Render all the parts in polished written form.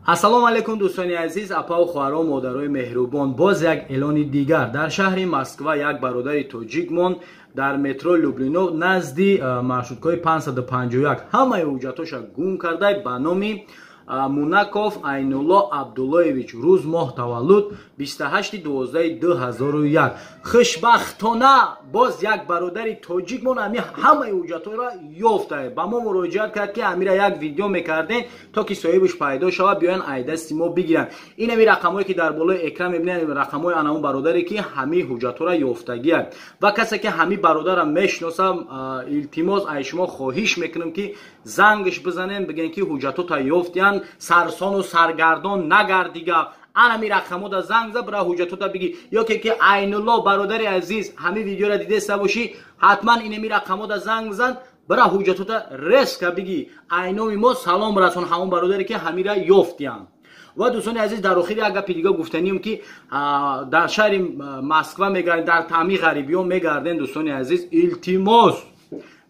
السلام علیکم دوستان عزیز، اپا و خواهران و مادرای مهربان، باز یک اعلان دیگر. در شهر مسکو یک برادر تاجیک مون در مترو لوبلینو نزدی маршруткаи 551 ҳамаи ҳуҷҷатоша гум карда ба номи Мунаков Айнулло Абдуллоевич, рӯз моҳ таваллуд 28/12/2001. хушбахтона боз як бародари тоҷик мон ами ҳамаи ҳуҷҷаторо ёфта ба мо муроҷиат кард ки амира як видео мекардем то ки соҳибаш пайдо шавад, биёян айдасти мо бигиранд. ин ами рақамое ки дар болои экран мебинед рақамои анамон бародаре ки ҳами ҳуҷҷаторо ёфтагианд. ва касе ки ҳами бародара мешиносам, илтимос ай шумо хоҳиш мекунам ки зангаш бизанем, бигем ки ҳуҷҷатота ёфтиянд, сарсону саргардон нагардига. анами рақамода занг за бира ҳуҷҷатота биги. ёке ки Айнулло бародари азиз ҳами видеоро дидеста бошӣ, ҳатман инами рақамода занг бизан, бира ҳуҷҷатота резка биги. айноми мо салом расон ҳамон бародаре ки ҳамира ёфтиянд. ва дӯстони азиз, дар охири як гапи дига гуфтанием ки дар шаҳри Москва мегардем, дар таъми ғарибиён мегардем. дӯстони азиз, илтимос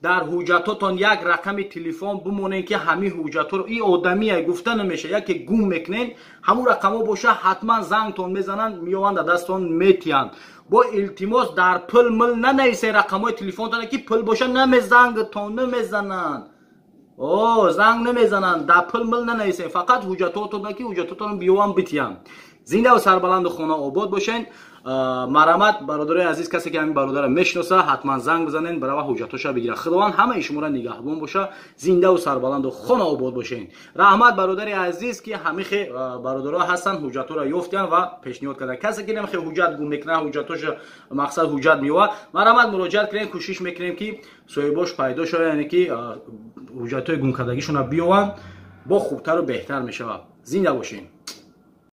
дар ҳуҷҷатотон як рақами телефон бимонен ки ҳами ҳуҷҷаторо и одамия гуфта намеша, яке гум мекунен, ҳамун рақамо боша, ҳатман зангтон мезананд, миёванд дастон метиянд. бо илтимос дар пул мил нанависен рақамои телефонтона ки пул боша зангтон намезананд. занг намезананд, дар пул мил нанависен, фақат ҳуҷҷатотона ки ҳуҷҷатотон биёванд битиянд. зинда ва сарбаланду хона обод бошен. марамат бародари азиз, касе ки ҳамин бародара мешиноса, ҳатман занг бизанен, барава ҳуҷҷатоша бигира. худованд ҳамаи шуморо нигаҳбон боша. зинда ва сарбаланду хона обод бошен. раҳмат бародари азиз ки ҳамихе бародарҳо ҳастанд, ҳуҷҷаторо ёфтиянд ва пешниҳод карданд. касе ки намехе ҳуҷҷат гум мекунад, ҳуҷҷатоша мақсад ҳуҷҷат меёвад, марамат муроҷиат кунем, кӯшиш мекунем ки соҳибош пайдо шавад, яъне ки ҳуҷҷатои гумкардагишона биёванд, бо хубтару беҳтар мешавад. зинда бошен.